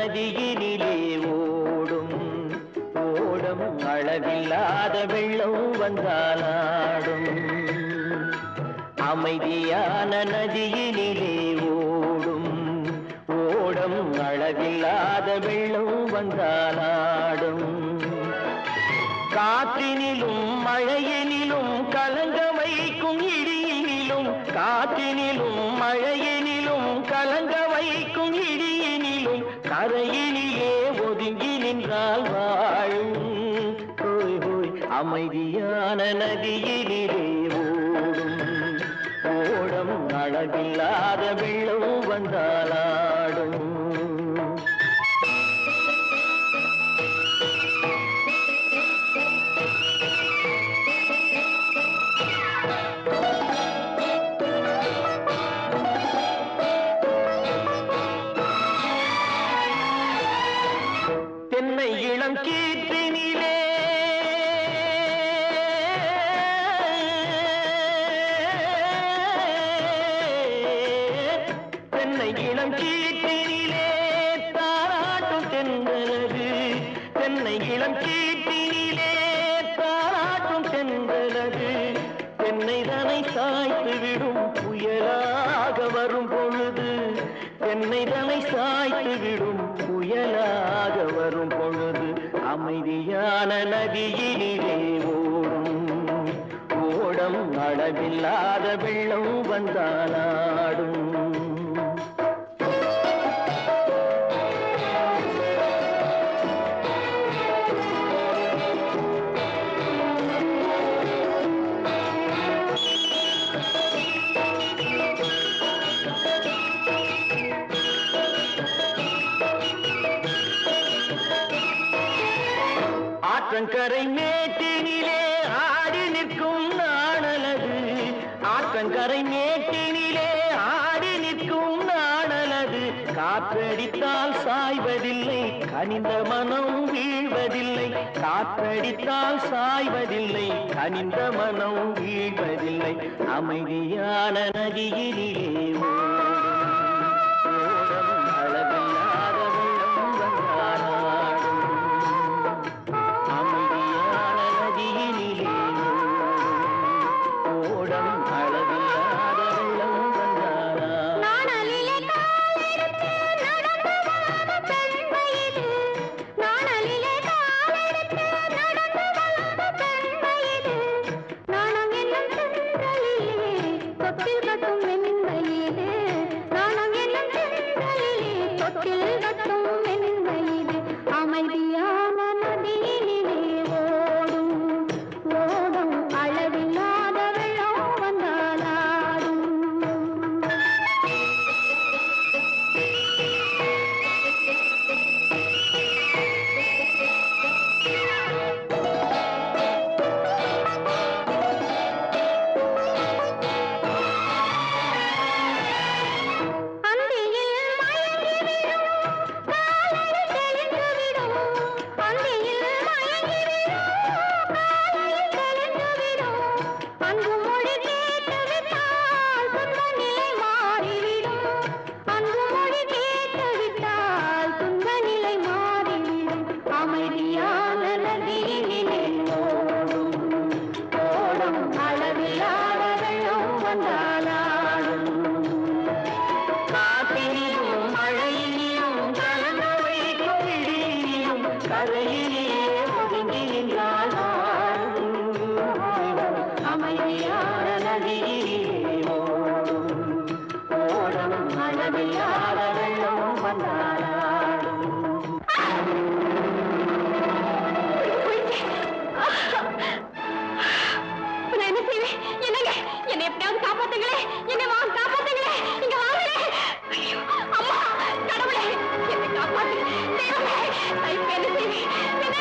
நதியினிலே ஓடும் ஓடம் அளவில்லாத வெள்ளம் வந்தாலாடும். அமைதியான நதியினிலே ஓடும் ஓடம் அளவில்லாத வெள்ளம் வந்தாலாடும். காற்றினிலும் மழையினிலும் கலங்க வைக்கும் இடியினிலும், காற்றினிலும் மழையினிலும் கலங்க வைக்கும் இடியினிலும் கரையினிலே ஒதுங்கி நின்றால் வாழும். ஹோய் ஹோய் அமைதியான நதியினிலே ஓடும் ஓடம் அளவில்லாத வெள்ளம் வந்தாலாடும். தென்னை இளம் கீற்றினிலே தென்னை இளம் கீற்றினிலே தாராட்டும் தென்றலது. தென்னை இளம் கீற்றினிலே தாராட்டும் தென்றலது. தென்னைதனை சாய்த்து விடும் புயலாக வரும் பொழுது, தென்னைதனை சாய்த்து விடும் புயலாக வரும் பொழுது அமைதியான நதியினிலே ஓடும் ஓடம் அளவில்லாத வெள்ளம் வந்தாலாடும். ஆற்றங்கரை மேட்டினிலே ஆடி நிற்கும் நாணலது. ஆற்றங்கரை மேட்டினிலே ஆடி நிற்கும் நாணலது. காற்றடித்தால் சாய்வதில்லை, கனிந்த மனம் வீழ்வதில்லை. காற்றடித்தால் சாய்வதில்லை, கனிந்த மனம் வீழ்வதில்லை. அமைதியான நதியினிலே ஓடும் அளவில்லாத வெள்ளம் வந்தாலாடும். அமைதியான நதியினிலே ஓடம் அளவில்லாத வெள்ளம் வந்தாலாடும். என்ன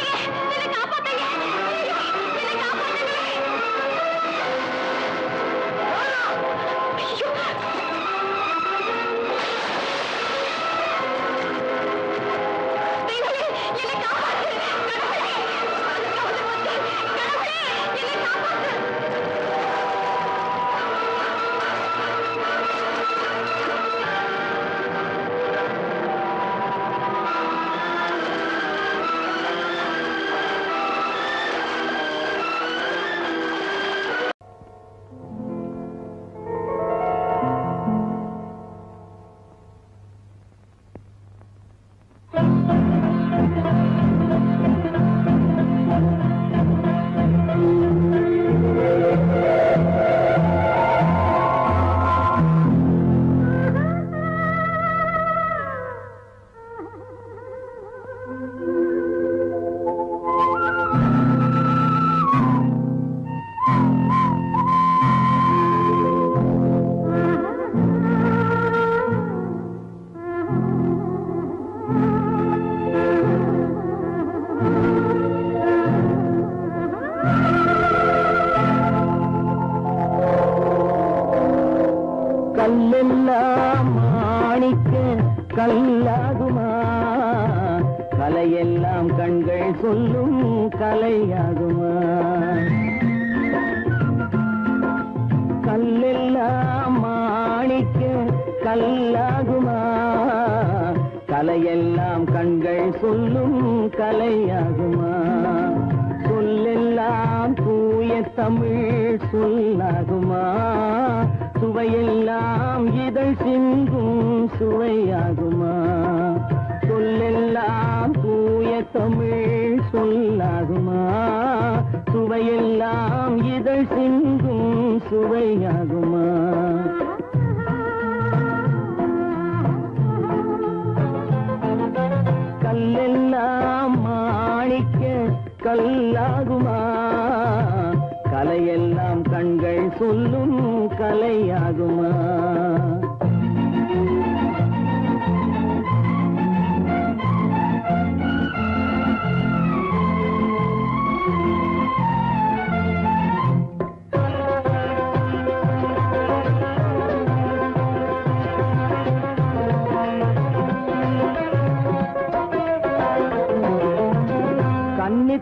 கலையெல்லாம் கண்கள் சொல்லும் கலையாகுமா? கல்லெல்லாம் மாணிக்க கல்லாகுமா? கலையெல்லாம் கண்கள் சொல்லும் கலையாகுமா? சொல்லெல்லாம் தூய தமிழ் சொல்லாகுமா? சுவையெல்லாம் இதழ் சிந்தும் சுவையாகுமா? சொல்லெல்லாம் தூய தமிழ் சொல்லாகுமா? சுவையெல்லாம் இதழ் சிந்தும் சுவையாகுமா? கல்லெல்லாம் மாணிக்க கல்லாகுமா? கலையெல்லாம் கண்கள் சொல்லும் கலையாகுமா?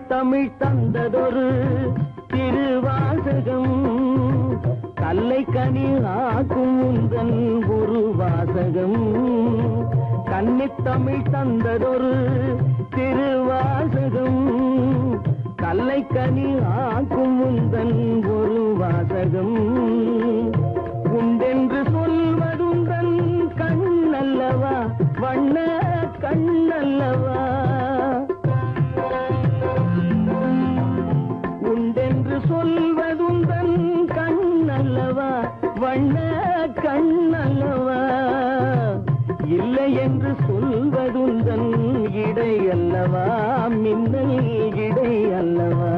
தமிழ் தந்ததொரு திருவாசகம் கல்லை கனி ஆக்கும் உந்தன் ஒரு வாசகம். கன்னித்தமிழ் தந்ததொரு திருவாசகம் கல்லை கனி ஆக்கும் உந்தன் ஒரு வாசகம். உண்டென்று சொல்வதுந்தன் கண்ணல்லவா வண்ண கண்ணல்லவா? சொல்வதுந்தன் கண்ணல்லவா வண்ண கண்ணல்லவா? இல்லை என்று சொல்வதுந்தன் இடை அல்லவா மின்னல் இடை அல்லவா?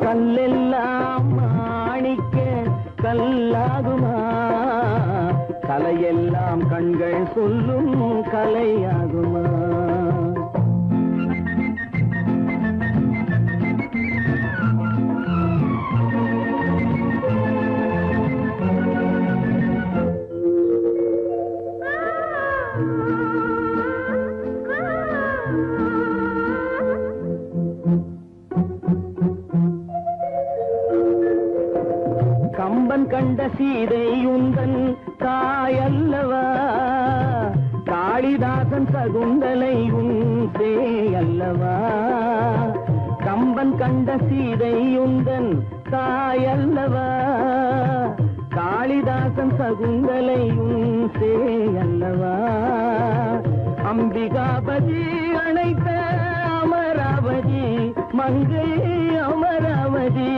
கல்லெல்லாம் மாணிக்க கல்லாகுமா? கலையெல்லாம் கண்கள் சொல்லும் கலையாகுமா? கம்பன் கண்ட சீதை உந்தன் தாயல்லவா? காளிதாசன் சகுந்தலை உன் சேயல்லவா? கம்பன் கண்ட சீதை உந்தன் தாயல்லவா? காளிதாசன் சகுந்தலை உன் சேயல்லவா? அம்பிகாபதி அணைத்த அமராவதி மங்கை அமராவதி.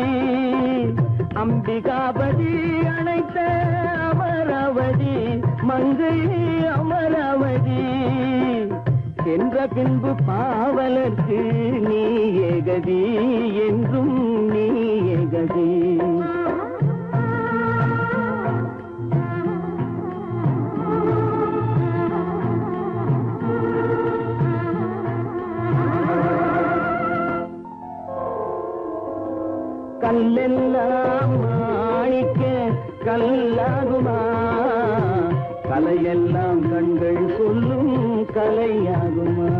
அம்பிகாபதி அணைத்த அமராவதி மங்கை அமராவதி. சென்ற பின்பு பாவலர்க்கு நீ ஏகதி என்றும் நீ ஏகதி. கல்லெல்லாம் மாணிக்க கல்லாகுமா? கலையெல்லாம் கண்கள் சொல்லும் கலையாகுமா?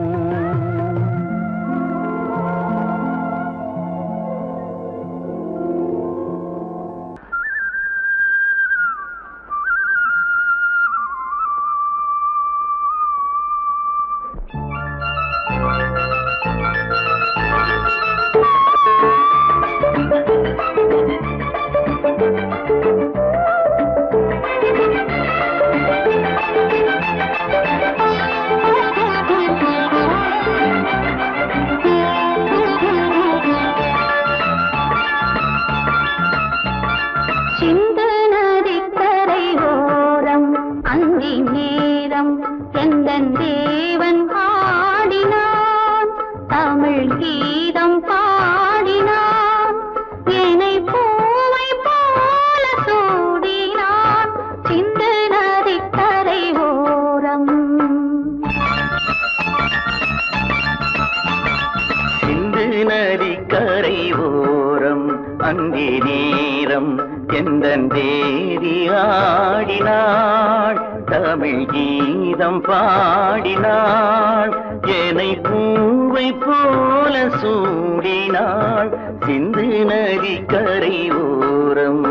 நதி கரை ஓரம் அங்கே நேரம் எந்தன் தேவி ஆடினாள் தமிழ் கீதம் பாடினாள் என்னை பூவை போல சூடினாள் சிந்து நதி கரை ஓரம்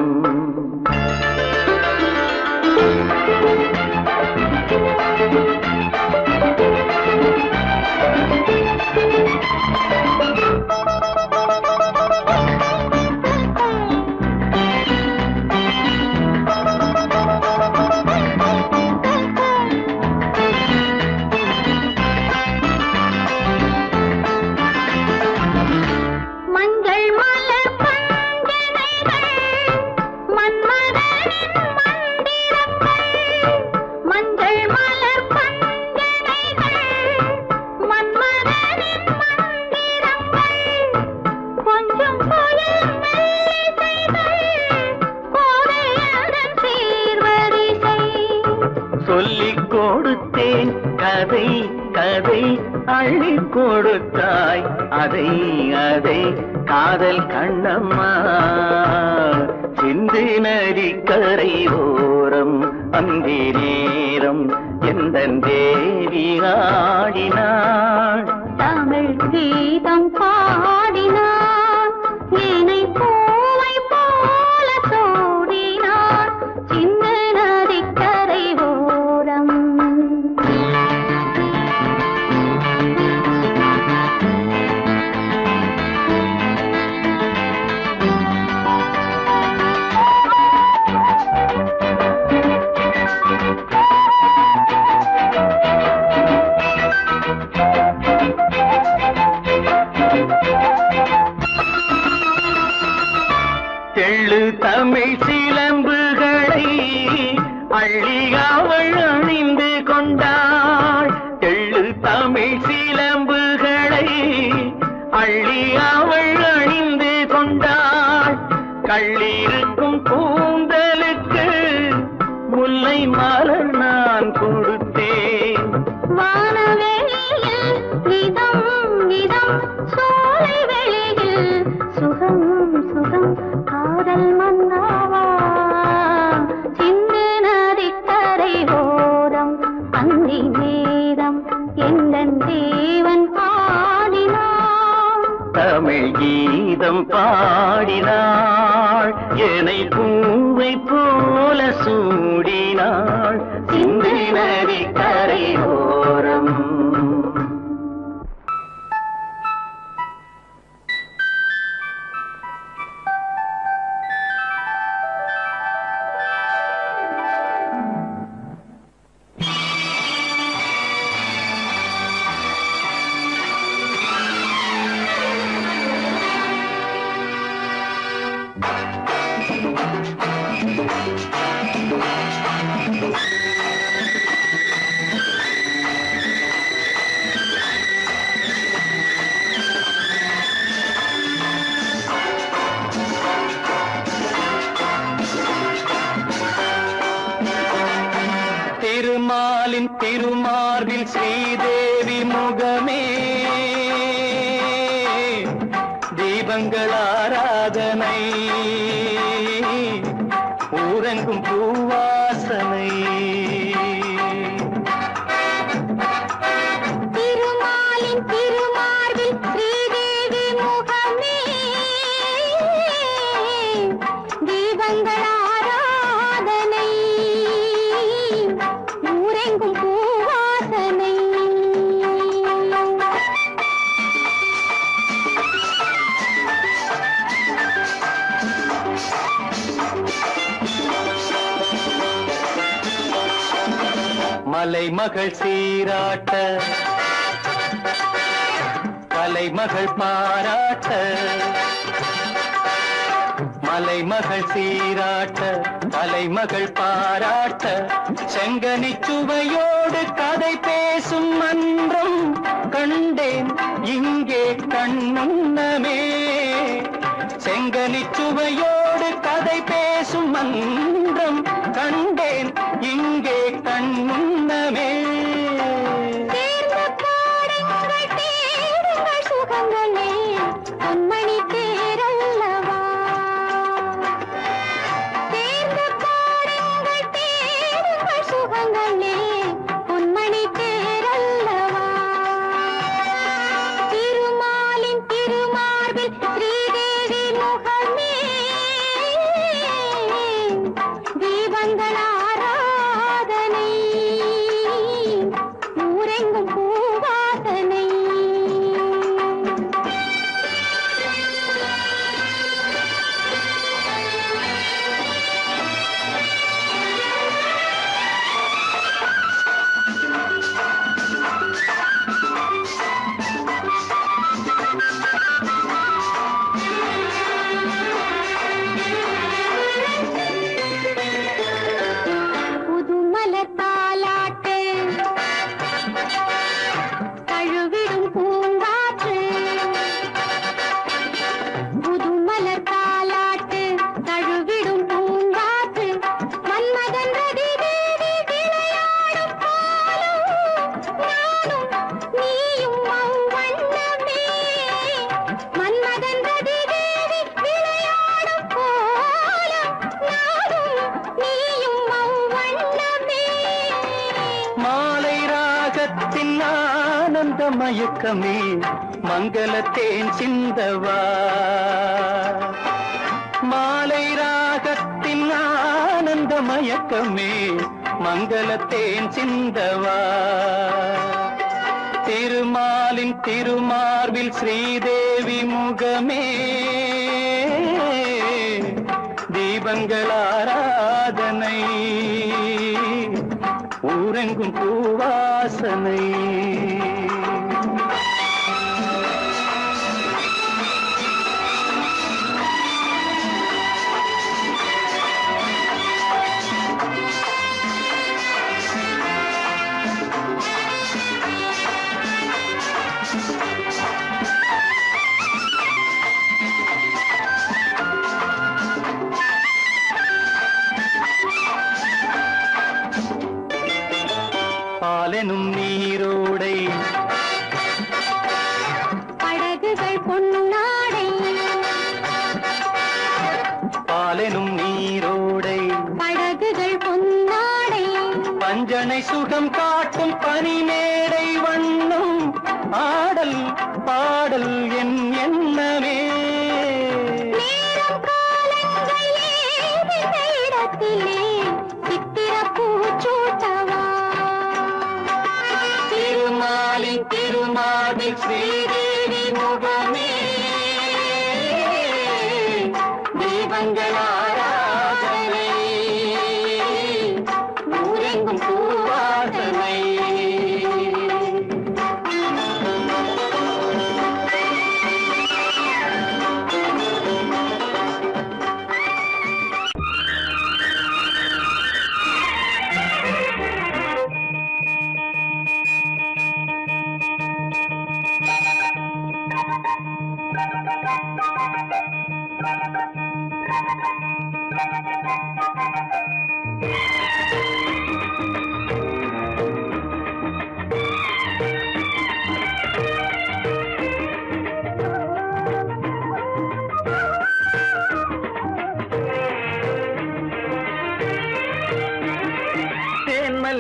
சொல்லிக் கொடுத்தேன் கதை கதை அள்ளி கொடுத்தாய் அதை அதை காதல் கண்ணம்மா சிந்து நதி கரை ஓரம் அந்தி நேரம் எந்தன் தேவி ஆடினாள் தமிழ் கீதம் பாடினாள் என்னை பூவை போல சூடினாள் சிந்து நதி கரை ஓரம் தெள்ளு தமிழ் சிலம்புகளை அள்ளி அவள் அணிந்து கொண்டாள் தெள்ளு தமிழ் சிலம்புகளை அள்ளி அவள் அணிந்து கொண்டாள் கள்ளிருக்கும் கூந்தலுக்கு முல்லை மலர் நான் கொடுத்தேன் வானவெளியில் இதம் இதம் சோலை வெளியில் சுகம் சுகம் காதல் மன்னாவா சிந்து நதி கரை ஓரம் அந்தி நேரம் எந்தன் தேவன் பாடினான் தமிழ் கீதம் பாடினாள் என்னை பூவை போல சூடினாள் சிந்து நதி கரை ஓரம் திருமாலின் திருமார்பில் ஸ்ரீதேவி முகமே தீபங்கள் ஆராதனை ஊரெங்கும் பூவாசனை திருமாலின் திருமார்பில் ஸ்ரீதேவி முகமே தீபங்கள் ஆராதனை ஊரெங்கும் பூவாசனை மலைமகள் சீராட்ட கலைமகள் பாராட்ட மலைமகள் சீராட்ட கலைமகள் பாராட்ட செங்கனி சுவையோடு கதை பேசும் மன்றம் கண்டேன் இங்கே கண்முன்னமே செங்கனி சுவையோடு கதை பேசும் மன்றம் கண்டேன் இங்கே கண்முன்னமே தேடுங்கள் சுகங்களே ஆனந்த மயக்கமே மங்களத்தேன் சிந்தவா மாலை ராகத்தின் ஆனந்த மயக்கமே மங்களத்தேன் சிந்தவா திருமாலின் திருமார்பில் ஸ்ரீதேவி முகமே தீபங்கள் ஆராதனை ஊரெங்கும் பூவாசனை பாலெனும் நீரோடை படகுகள் பொன்னாடை பாலெனும் நீரோடை படகுகள் பொன்னாடை பஞ்சனை சுகம் காட்டும் பனிமேடை வண்ணம் ஆடல் பாடல் என் எண்ணமே நேரம் காலங்கள் ஏதின இடத்திலே சித்திர பூச்சூட்டவா திருமாலின் திருமாலில் ஸ்ரீதேவி முகமே தீபங்கள் ஆராதனை ஊரெங்கும் பூவாசனை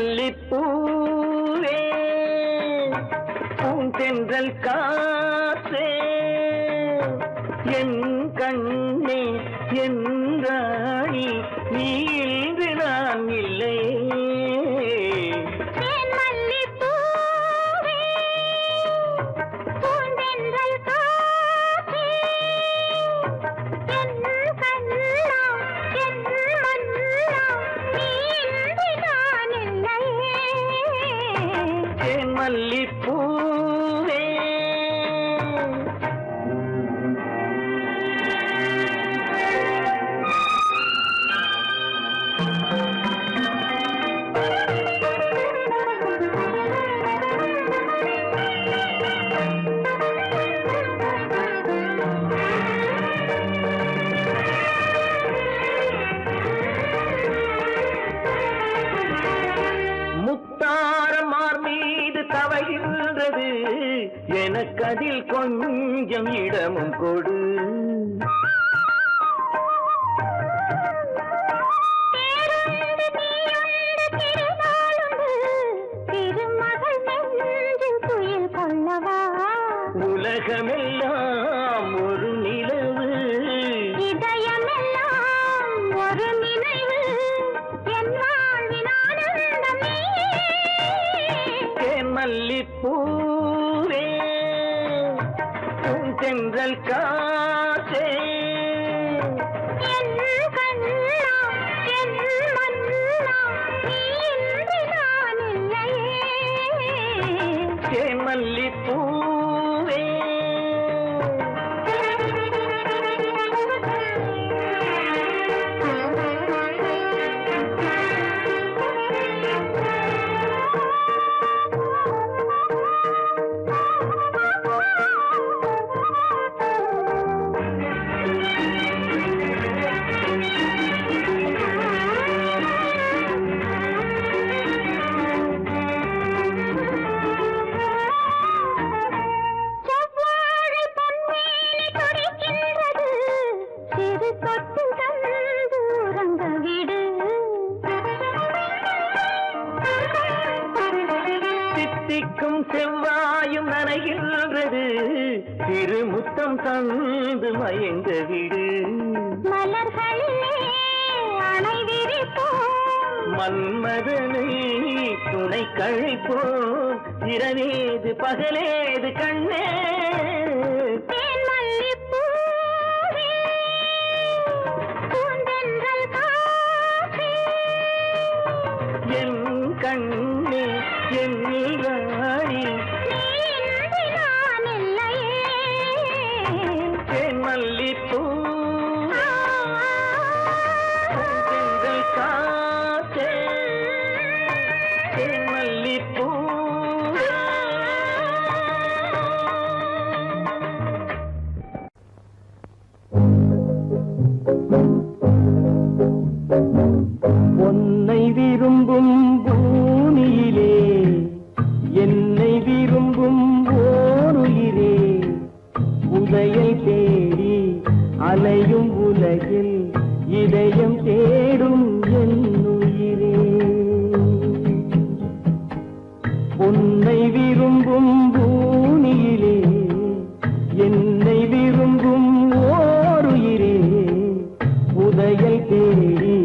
மல்லிப்பூவே பூந்தென்றல் காற்றே என் கண்ணே என் ராணி நீ இன்று நான் இல்லை மல்லிப்பூவே தவழ்கின்றது எனக்கதில் கொஞ்சம் இடமும் கொடு உலகமெல்லாம் ஒரு நிலவு இதயமெல்லாம் ஒரு நினைவு என் வாழ்வின் ஆனந்தமே மல்லிப்பூவே பூந்தென்றல் காற்றே என் கண்ணா என் மன்னா நீ இன்று நான் இல்லையே மல்லிப்பூவே முத்தம் தந்து மயங்க விடு. மலர்களிலே அணை விரிப்போம், மன்மதனை துணை கழிப்போம். இரவேது பகலேது கண்ணே. தேன் மல்லிப்பூவே, பூந்தென்றல் காற்றே, என் கண்ணே என் ராணி, நீ இன்றி நான் இல்லையே. தேன் மல்லிப்பூ செங்கல் காற்றே, தேன் மல்லிப்பூ. உன்னை விரும்பும் பூமியிலே என்னை விரும்பும் ஓருயிரே, உதயை தேடி அலையும் உலகில் இதயம் தேடும் என் உயிரே. உன்னை விரும்பும் பூமியிலே என்னை விரும்பும் ஓருயிரே, உதயை தேடி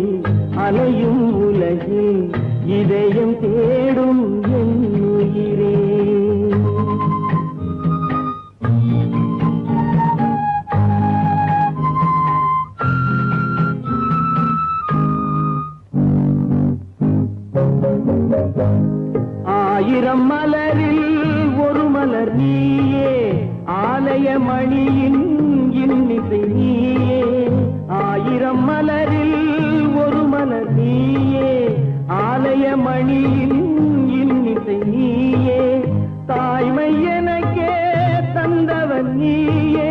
அலையும் உலகில் இதயம் தேடும் என் உயிரே. ஆயிரம் மலரில் ஒரு மலர் நீயே, ஆலய மணியின் இன்னிசை நீயே. ஆயிரம் மலரில் ஒரு மலர் நீயே, ஆலய மணியின் இன்னிசை நீயே. தாய்மை எனக்கே தந்தவன் நீயே,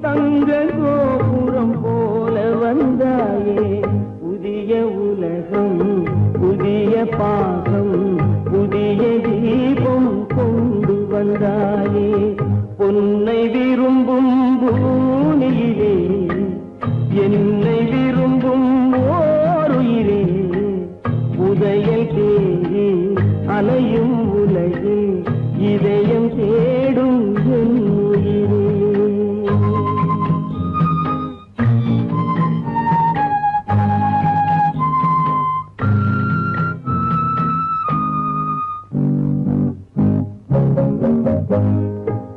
தங்க கோபுரம் போல வந்தாயே. புதிய உலகம் புதிய பாகம் புதிய தீபம் கொண்டு வந்தாயே. பொன்னை விரும்பும் பூமியிலே என்னை விரும்பும் ஓருயிரே, உதயை தேடி அலையும் உலகில் இதயம் தேடும் என் உயிரே.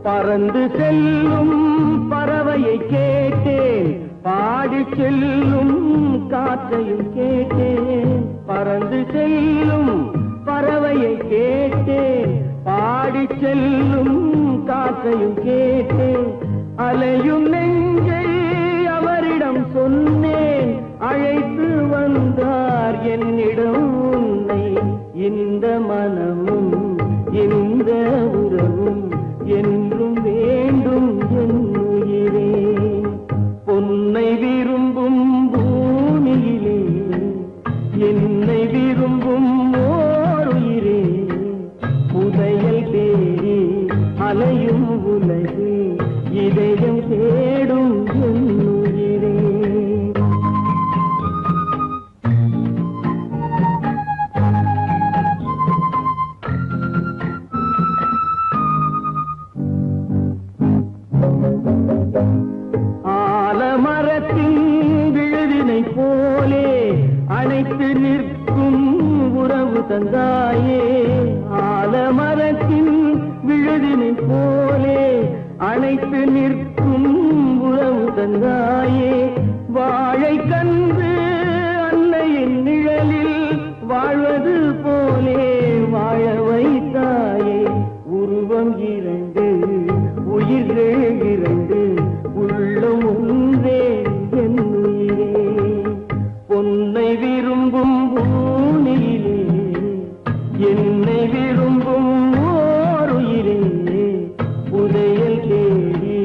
பறந்து செல்லும் பறவையை கேட்டேன், பாடி செல்லும் காற்றையும் கேட்டேன். பறந்து செல்லும் பறவையை கேட்டேன், பாடி செல்லும் காற்றையும் கேட்டேன். அலையும் நெஞ்சை அவரிடம் சொன்னேன், அழைத்து வந்தார் என்னிடம் உன்னை. இந்த மனமும் இந்த உறவும் என்றும் வேண்டும் என் உயிரே. பொன்னை விரும்பும் பூமியிலே என்னை விரும்பும் ஓருயிரே, புதையல் தேடி அலையும் உலகு இதயம் தேடும் என் உயிரே. ஆலமரத்தின் விழுதினை போலே அணைத்து நிற்கும் உறவு தந்தாயே. ஆலமரத்தின் விழுதினை போலே அணைத்து நிற்கும் உறவு தந்தாயே. வாழை கன்று அன்னையின் நிழலில் வாழ்வது போலே வாழ வைத்தாயே. உருவம் இரண்டு உயிர்கள் இரண்டு, உள்ளம் ஒன்றே என் உயிரே. பொன்னை விரும்பும் பூமியிலே என்னை விரும்பும் ஓருயிரே, புதையல் தேடி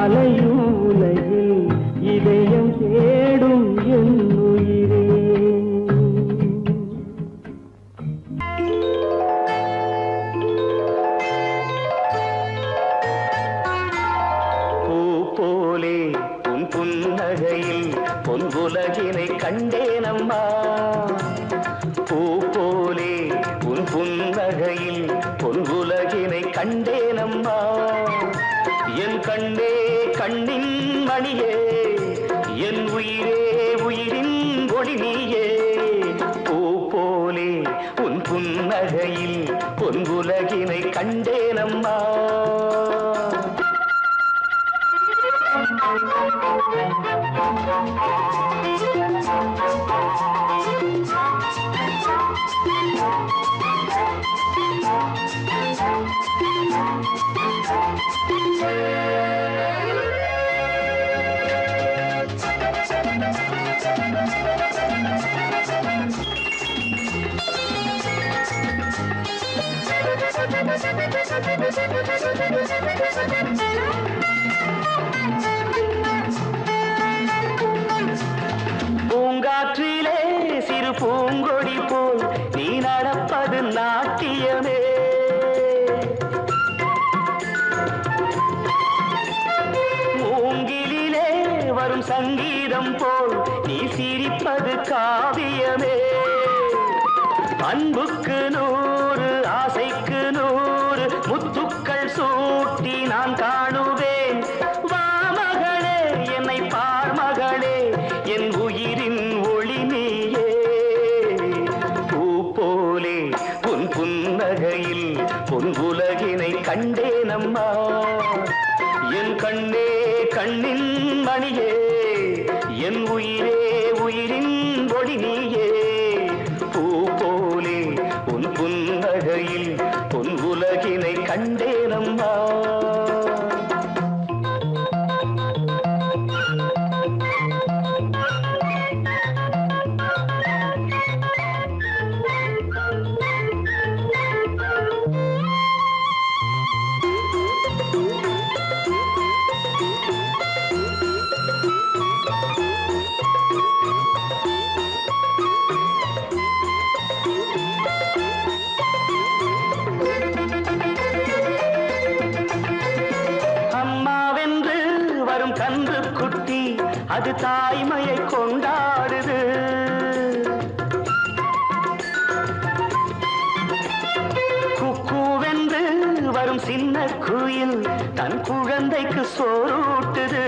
அலையும் உலகில் இதயம் தேடும் என் உயிரே. போலே உன் புன்னகையில் பொன்குலகினை கண்டேனம்மா. பூ போலே உன் புன்னகையில் பொன்குலகினை கண்டேனம்மா. என் கண்ணே கண்ணின் மணியே என் உயிரே உயிரின் ஒளி நீயே பூ போலே உன் புன்னகையில் பொன்குலகினை கண்டேனம்மா பூங்காற்றிலே சிறு பூங்கொடி போல் நீ நடப்பது நாட்டியமே மூங்கிலே வரும் சங்கீதம் போல் நீ சிரிப்பது காவியமே அன்புக்கு 100 ஆசைக்கு 100 முத்துக்கள் சூட்டி நான் காணுவேன் வா மகளே என்னை பார் மகளே என் உயிரின் ஒளி நீயே பூ போலே உன் புன்னகையில் பொன் உலகினை கண்டேனம்மா என் கண்ணே கண்ணின் மணியே என் உயிரே உயிரின் ஒளி நீயே பூ போலே உன் புன்னகையில் பொன் உலகினை கண்டேனம்மா கன்று குட்டி அது தாய்மையை கொண்டாடுது குக்கூவென்று வரும் சின்ன குயில் தன் குழந்தைக்கு சோறூட்டுது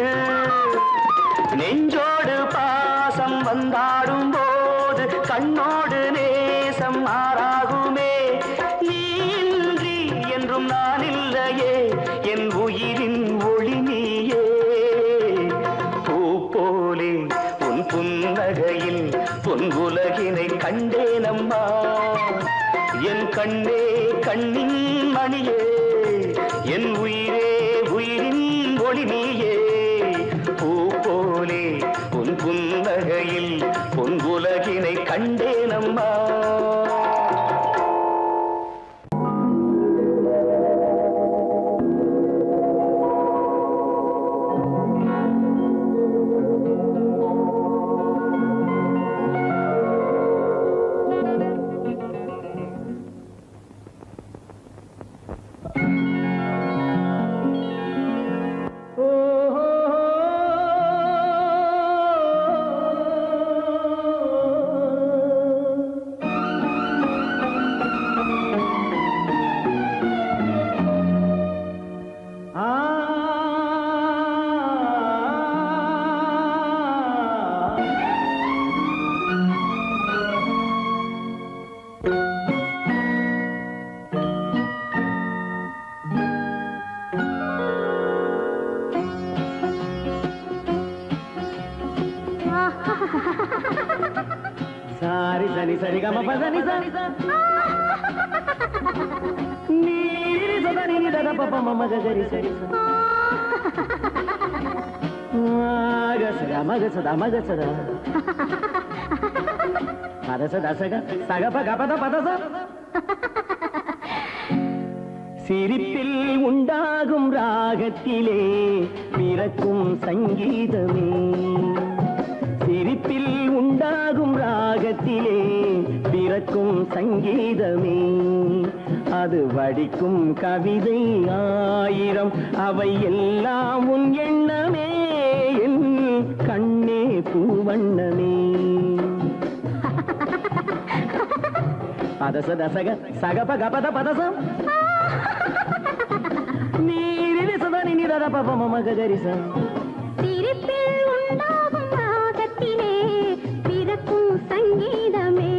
நெஞ்சோடு பாசம் வந்தாடும் போது கண்ணோடு நேசம் மாறாகுமே நீன்றி என்றும் நான் இல்லையே என் உயிரின் ஒளி நீயே போலே உன் புன்னகையில் பொன் உலகினை கண்டேனம்மா என் கண்ணே கண்ணின் மணியே என் உயிரே உயிரின் ஒளி நீயே பூ போலே உன் புன்னகையில் பொன் உலகினை கண்டேனம்மா సారి సని సరి గమ పదని సని నీరి సదని దద పప మమ గరి సరి మగ సద పద సద సగ సగ పగ పద పద சிரிப்பில் உண்டாகும் ராகத்திலே பிறக்கும் சங்கீதமே சிரிப்பில் உண்டாகும் ராகத்திலே பிறக்கும் சங்கீதமே அது வடிக்கும் கவிதை 1000 அவை எல்லாம் உன் எண்ணமே என் கண்ணே பூவண்ணமே பதச தசக சகப கபத பதசம் நீரிலி சதனி நித தத பப மம கரிசா. சிரிப்பில் உண்டாகும் ராகத்திலே பிறக்கும் சங்கீதமே.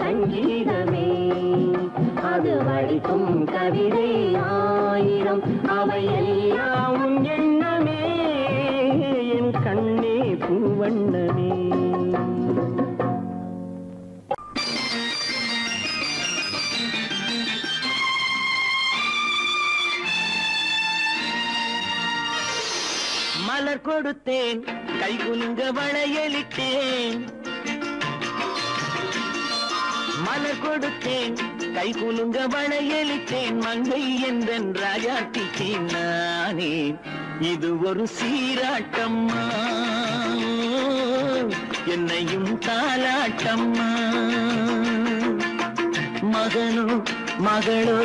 சங்கீதமே அது வடிக்கும் கவிதை ஆயிரம் அவையெல்லாம் உன் எண்ணமே என் கண்ணே பூவண்ணமே. மலர் கொடுத்தேன் கைகுலுங்க வளையலிட்டேன், மலர் கொடுத்தேன் கைகுலுங்க வளையலிட்டேன், மங்கை என்றன் ராஜாட்டிக்கு நானே இது ஒரு சீராட்டம்மா என்னையும் தாலாட்டம்மா. மகனோ மகளோ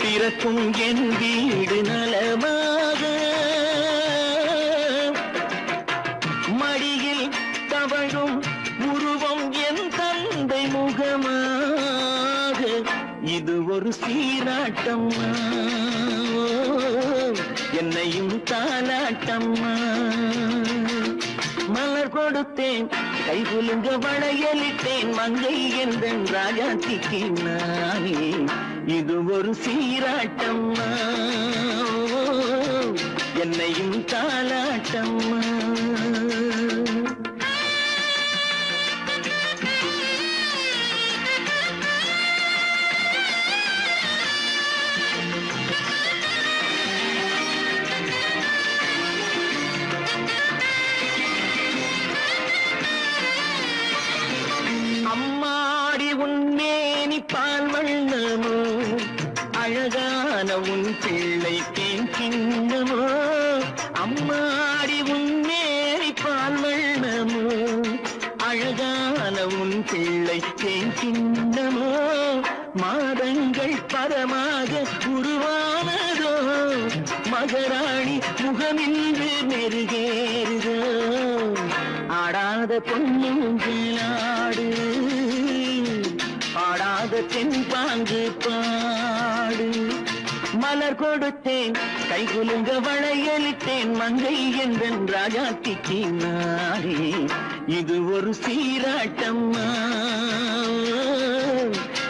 பிறக்கும் என் வீடு நலமாக, மடியில் தவழும் உருவம் என் தந்தை முகமாக இது ஒரு சீராட்டம்மா என்னையும் தாலாட்டம்மா. மலர் கொடுத்தேன் கைகுலுங்க வளையலிட்டேன், மங்கை என்றன் ராஜாத்திக்கு நானே இது ஒரு சீராட்டம்மா என்னையும் தாலாட்டம்மா. அம்மாடி உன்னேனி பால் வண்ணமோ, அழகான உன் பிள்ளை தேன் கிண்ணமோ, அம்மாடி உன்னேனி பால் வண்ணமோ, அழகான உன் பிள்ளை தேன் கிண்ணமோ, மாதங்கள் பரமாக உருவானதோ, மகராணி முகமின்று மெருகேறுதோ, ஆடாத பொன்னுங்களாடு பாடாத தென்பாங்கு பாடு. மலர் கொடுத்தேன் கைகுலுங்க வளையலிட்டேன், மங்கை என்றன் ராஜாத்திக்கு நானே இது ஒரு சீராட்டம்மா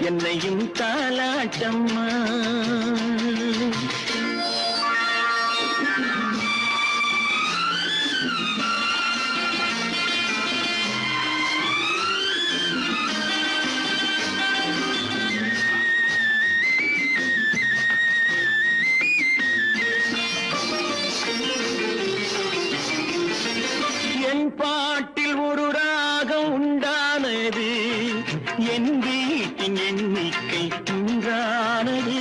என்னையும் தாலாட்டம்மா. பாட்டில் ஒரு ராகம் உண்டானது, என் வீட்டின் எண்ணிக்கை உண்டானது.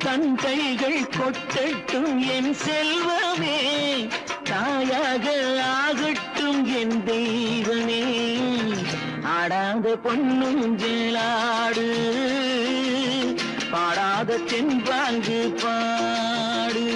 தன் கைகள் கொட்டட்டும் என் செல்வமே, தாயாக ஆகட்டும் என் தெய்வமே. ஆடாத பொன்னுஞ்சேலாடு, பாடாத தென்பாங்கு பாடு.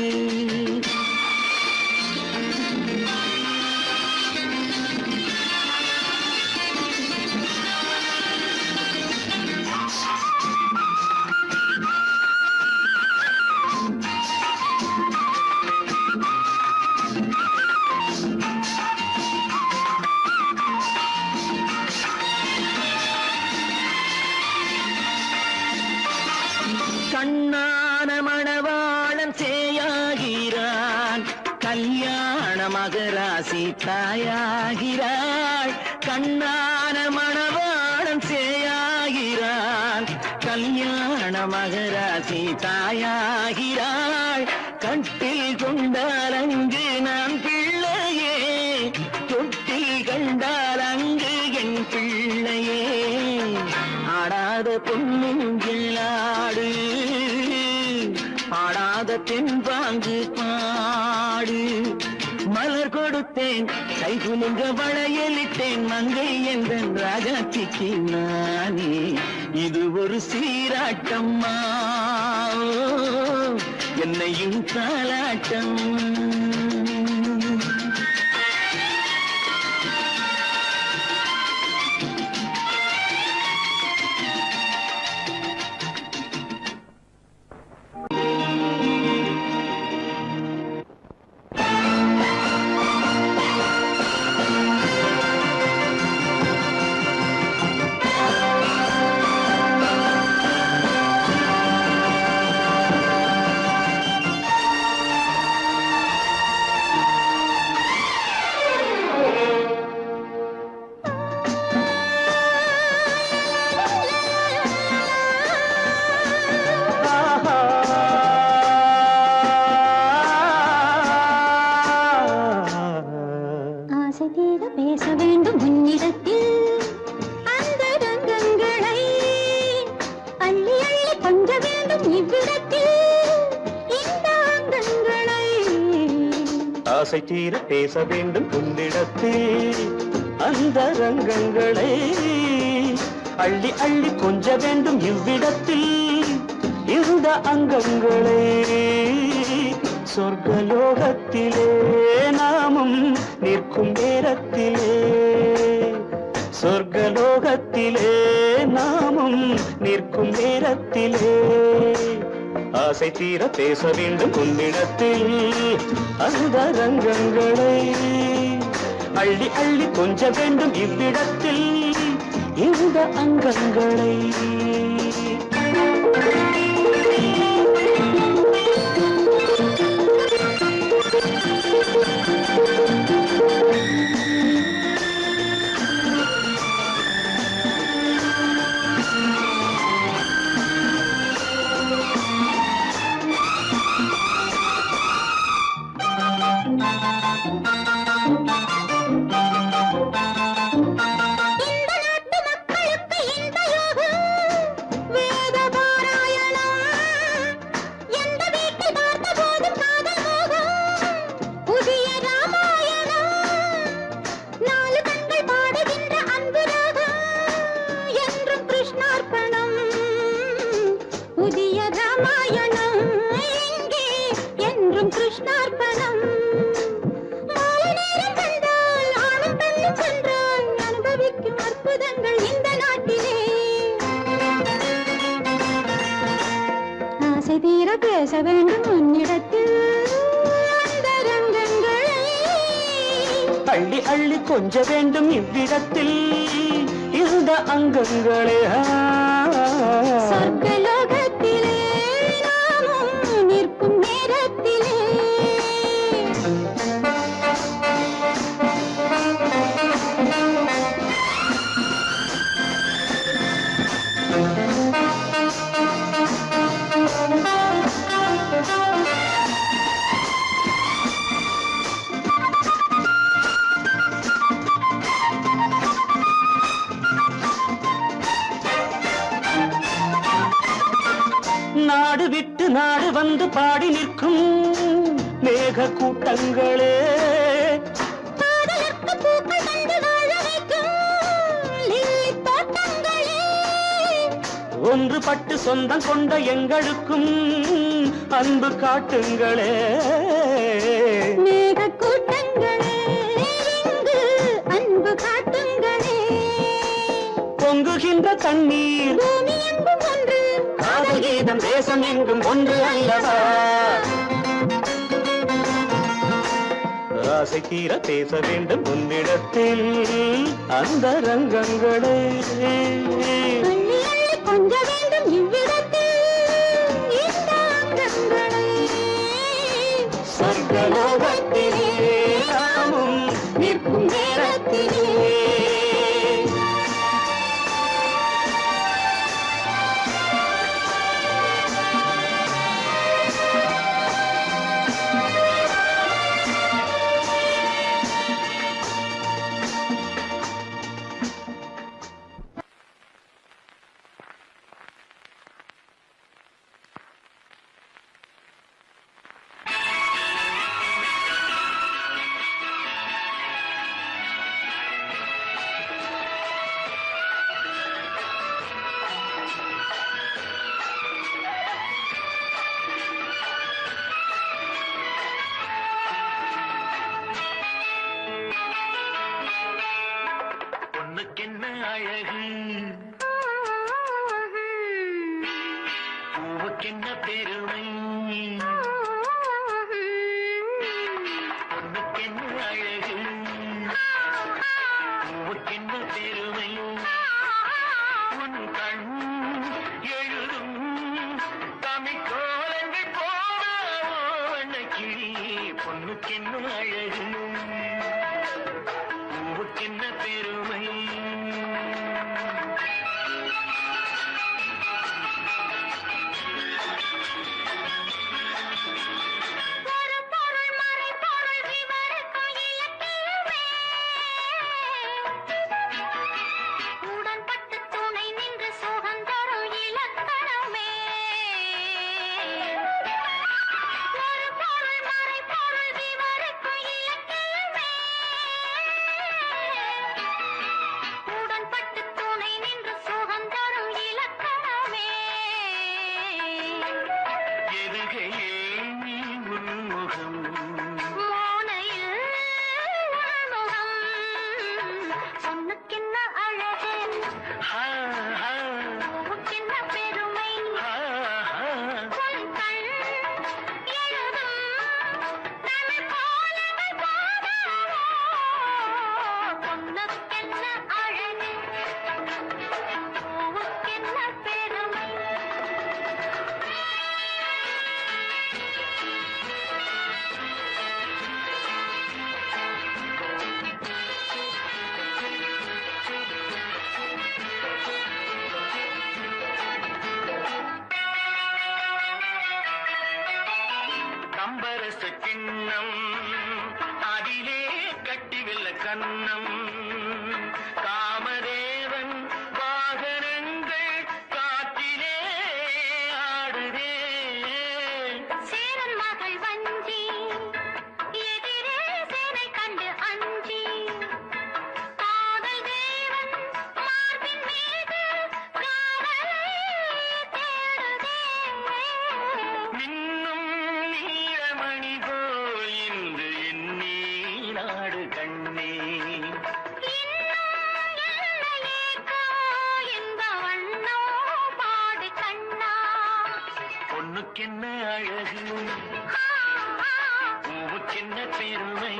கண்ணான மணவாளன் சேயாகிறான், கல்யாண மகராசி தாயாகிறாள். கண்ணான மணவாளன் சேயாகிறான், கல்யாண மகராசி தாயாகிறாள். கட்டில் கொண்டால் அங்கு நான் பிள்ளையே, தொட்டில் கண்டால் அங்கு என் பிள்ளையே. ஆடாத பொன்னுஞ்சேலாடு, பாடாத தென்பாங்கு பாடு. மலர் கொடுத்தேன் கைகுலுங்க வளையலிட்டேன், மங்கை என்ற ராஜாத்திக்கு நானே. இது ஒரு சீராட்டம்மா, என்னையும் தாலாட்டம். பேச வேண்டும் உன்னிடத்தில் அந்த ரங்கங்களை அள்ளி அள்ளி கொஞ்ச வேண்டும் இவ்விடத்தில் இந்த அங்கங்களை. ஆசை தீர பேச வேண்டும் உன்னிடத்தில் அந்த ரங்கங்களை அள்ளி அள்ளி கொஞ்ச வேண்டும் இவ்விடத்தில் இந்த அங்கங்களை. சொர்க்கலோகத்திலே நாமும் நிற்கும் நேரத்திலே, சொர்க்கலோகத்திலே நாமும் நிற்கும் நேரத்திலே. ஆசை தீர பேச வேண்டும் உன்னிடத்தில் அந்த ரங்கங்களை அள்ளி அள்ளி கொஞ்ச வேண்டும் இவ்விடத்தில் இந்த அங்கங்களை. கிருஷ்ணார்ப்பணம். மாலை நேரம் கண்டால் ஆணும் பெண்ணும் சென்றால் அனுபவிக்கும் அற்புதங்கள் இந்த நாட்டிலே. ஆசை தீர பேச வேண்டும் உன்னிடத்தில் அந்த ரங்கங்களை அள்ளி அள்ளி கொஞ்ச வேண்டும் இவ்விடத்தில் இந்த அங்கங்களே. சொர்க்கலோகத்திலே நாமும் நிற்கும் நேரத்திலே. வந்து பாடி நிற்கும் மேக கூட்டங்களே, பாடலுக்கு பூக்கள் கண்டு வாழ வைக்கும் லில்லி தோட்டங்களே, ஒன்றுபட்டு சொந்தம் கொண்ட எங்களுக்கும் அன்பு காட்டுங்களே. மேக கூட்டங்களே, இங்கு அன்பு காட்டுங்களே. பொங்குகின்ற தண்ணீர் பூமி எங்கும் ஒன்று, காதல் கீதம் தேசம் எங்கும் ஒன்று அல்லவா. ஆசை தீர பேச வேண்டும் உன்னிடத்தில் அந்த ரங்கங்களே, அள்ளி அள்ளி கொஞ்ச வேண்டும் இவ்விடத்தில் இந்த அங்கங்களே. சொர்க்கலோகத்திலே நாமும் நிற்கும் நேரத்திலே. பொண்ணுக்கென்ன அழகு, பூவுக்கென்ன பெருமை. பொண்ணுக்கென்ன அழகு, பூவுக்கென்ன பெருமை. உன் கண் எழுதும் தமிழ் கோலங்கள் போன கிளி. பொண்ணுக்கென்ன அழகு, பூவுக்கென்ன பெருமை. கம்பரச கிண்ணம் அதிலே கட்டிவில்ல கண்ணம். காமதேவன் வாகனங்கள் காற்றிலே ஆடுதே. சேரன் மகள் வஞ்சி எதிரே சேனை கண்டு அஞ்சி. காதல் தேவன் மார்பின் மீது காவலை தேடுதே. மின்னும் நீலமணி போல் இன்று எண்ணி நாடு கண்ணே. பொண்ணுக்கென்ன அழகு, பூவுக்கென்ன பெருமை.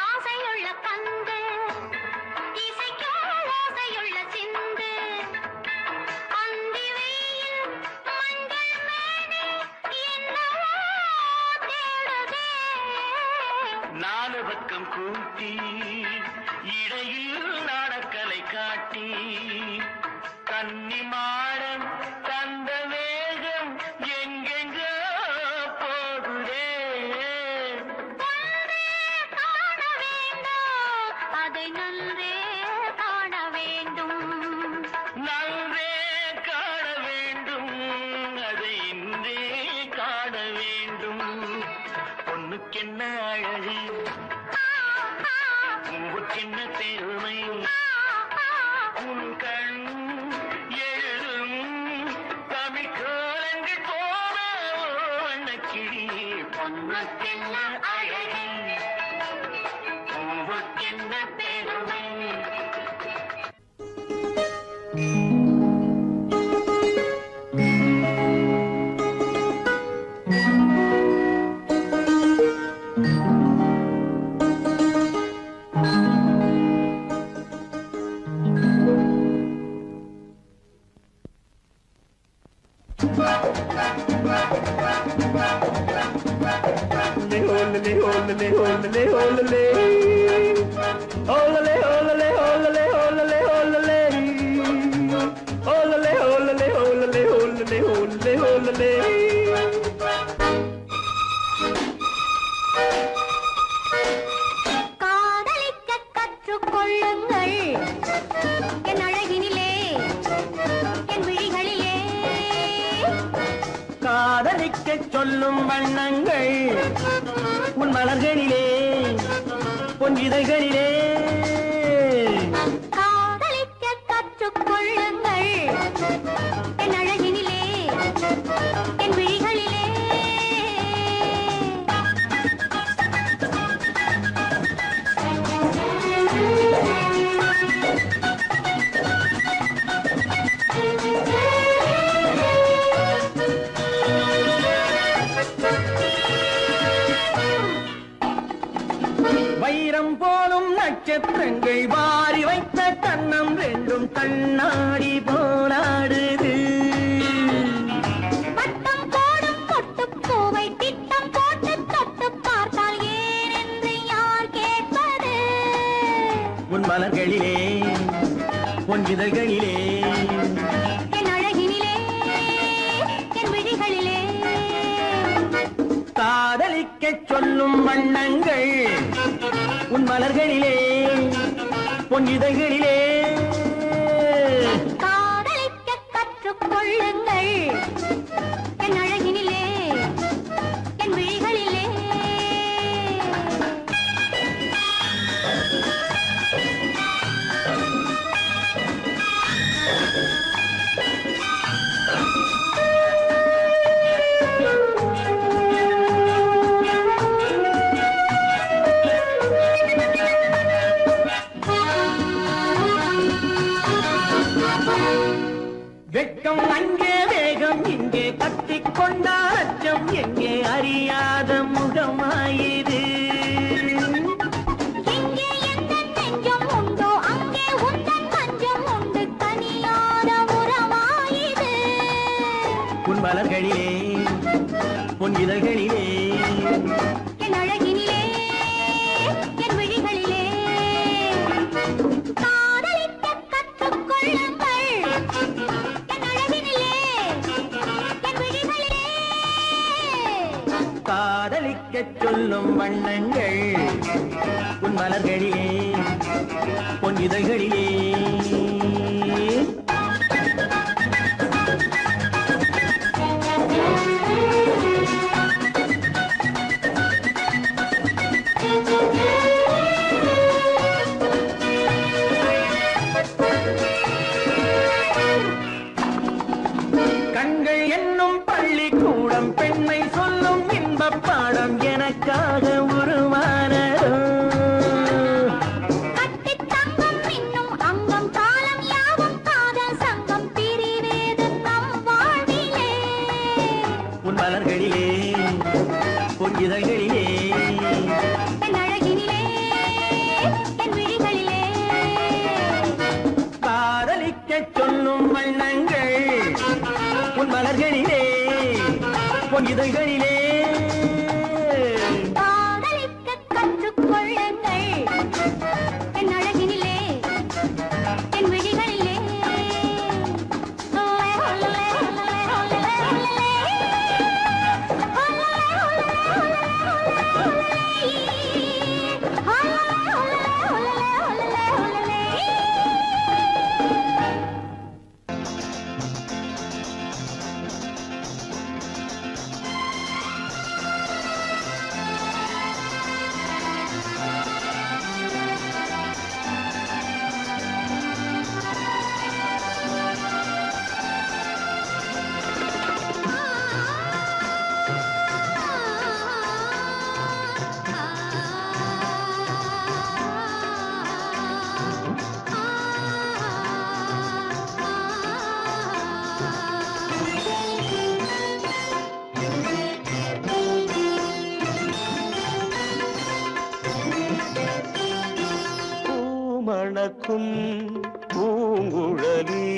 ஆசையுள்ள கந்து இசைக்கோ ஓசையுள்ள சிந்து. அந்தி வெயில் மஞ்சள் மேனி என்னவோ தேடுதே. நாலு பக்கம் கூட்டி இடையில் நாடக்கலை காட்டி கன்னிமாடம் தந்த வேகம் எங்கெங்கோ போகுதே. காண வேண்டும், அதை நன்றே காண வேண்டும். நன்றே காண வேண்டும், அதை இன்றே காண வேண்டும். பொண்ணுக்கென்ன அழகு, பூவுக்கென்ன பெருமை, உன் கண் எழுதும் தமிழ் கோலங்கள் போல வண்ணக்கிளி. பொண்ணுக்கென்ன அழகு, பூவுக்கென்ன பெருமை. காதலிக்க கற்றுக்கொள்ளுங்கள் என் அழகினிலே, என் விழிகளிலே. காதலிக்கச் சொல்லும் வண்ணங்கள் உன் மலர்களிலே, பொன் இதழ்களிலே. காதலிக்க கற்றுக்கொள்ளுங்கள் என் அழகினிலே, என் விழிகளிலே. வைரம் போலும் நட்சத்திரங்கள் வாரி வைத்த கண்ணம் ரெண்டும் கண்ணாடி போலாடுது. வட்டம் போடும் பொட்டுப்பூவை திட்டம் போட்டு தொட்டு பார்த்தால் ஏனென்று யார் கேட்பது? உன் மலர்களிலே, பொன் இதழ்களிலே. என் அழகினிலே, என் விழிகளிலே. காதலிக்கச் சொல்லும் வண்ணங்கள் உன் மலர்களிலே, பொன் இதழ்களிலே. காதலிக்க கற்றுக்கொள்ளுங்கள் என் அழகினிலே, என் விழிகளிலே. வெட்கம் அங்கே, வேகம் இங்கே, கத்திக் கொண்டால் அச்சம் எங்கே, அறியாத முகமாயிது. எங்கே எந்தன் நெஞ்சம் உண்டோ அங்கே உந்தன் மஞ்சம் உண்டு, தனியாத உறவாயிது. உன் மலர்களிலே, பொன் இதழ்களிலே. என் அழகினிலே, என் விழிகளிலே. காதலிக்க கற்றுக்கொள்ளுங்கள் என் அழகினிலே, என் விழிகளிலே. காதலிக்கச் சொல்லும் வண்ணங்கள் உன் மலர்களிலே, பொன் இதழ்களிலே. கண்கள் என்னும் பள்ளிக்கூடம் பெண்மை சொல்லும் இன்பப் பாடம் எனக்காக உருவானதோ. கட்டித் தங்கம் இன்னும் அங்கம் காலம் யாவும் காதல் சங்கம் பிரிவேது நம் வாழ்விலே. உன் மலர்களிலே, பொன் இதழ்களிலே. என் அழகினிலே, என் விழிகளிலே. காதலிக்கச் சொல்லும் வண்ணங்கள் உன் மலர்களிலே, பொன் இதழ்களிலே. காதலிக்க கற்றுக்கொள்ளுங்கள் என் அழகினிலே, என் விழிகளிலே. மணக்கும் பூங்குழலி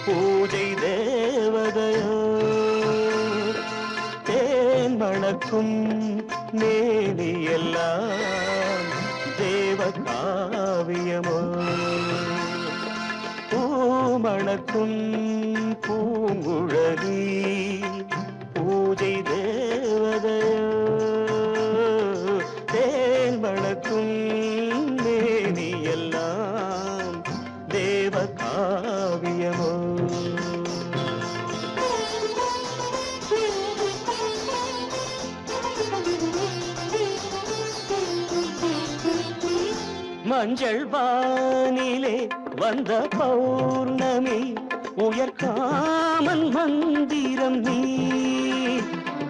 பூஜை தேவதையோ தேன் மணக்கும் மேனியெல்லாம் தேவ காவியமோ பூமணக்கும் பூங்குழலி பூஜை தேவதையோ தேன் மணக்கும் மேனியெல்லாம் தேவ காவியமோ மஞ்சள் வானிலே வந்த பௌர்ணமி உயர்காமன் மந்திரம் நீ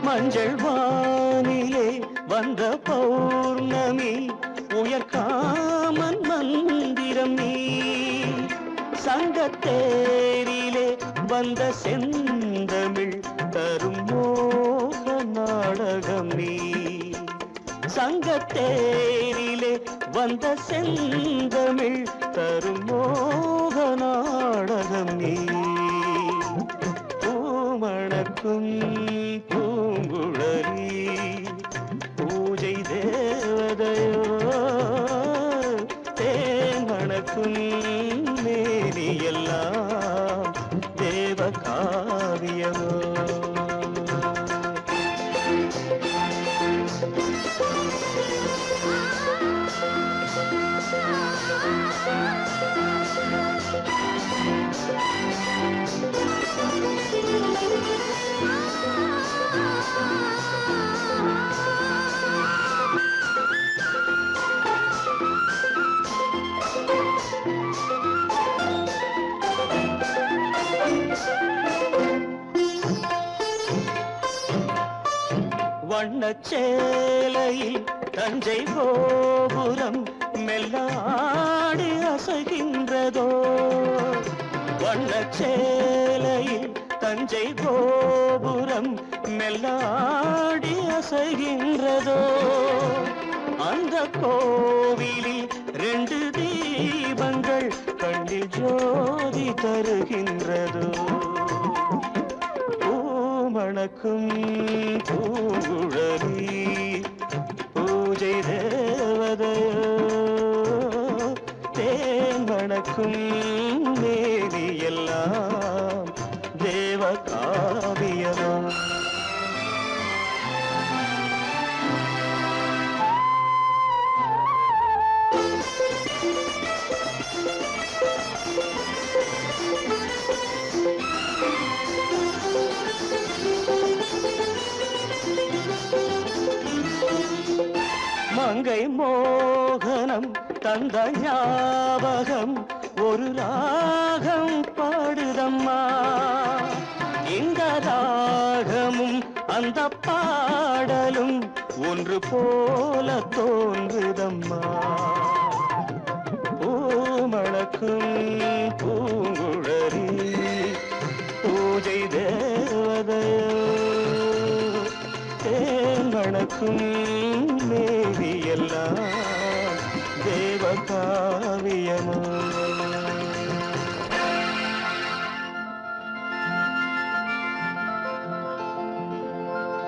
மஞ்சள் வானிலே வந்த பௌர்ணமி உயர்காமன் மந்திரம் நீ சங்கத்தேரிலே வந்த செந்தமிழ் தரும் மோக நாடகம் நீ சங்கத்தேரிலே வந்த செந்தமிழ் தரும் மோக நாடகம் நீ பூமணக்கும் பூங்குழலி பூஜை தேவதையோ தேன் மணக்கும் மேனியெல்லாம் தேவ காவியமோ வண்ணச்சேலையில் தஞ்சை கோபுரம் மெல்லாடி அசைகின்றதோ வண்ணச்சேலையில் தஞ்சை கோபுரம் மெல்லாடி அசைகின்றதோ அந்த கோவிலில் 2 தீபங்கள் கண்ணில் ஜோதி தருகின்றதோ மணக்கும் பூங்குழலி பூஜை தேவதையோ தேன் மணக்கும் மேனியெல்லாம் தேவ காவியமோ மங்கை மோகனம் தந்த ஞாபகம் ஒரு ராகம் பாடுதம்மா இந்த ராகமும் அந்த பாடலும் ஒன்று போல தோன்றுதம்மா பூமணக்கும் பூங்குழலி பூஜை தேவதையோ தேன் மணக்கும் மேனியெல்லாம் தேவ காவியமோ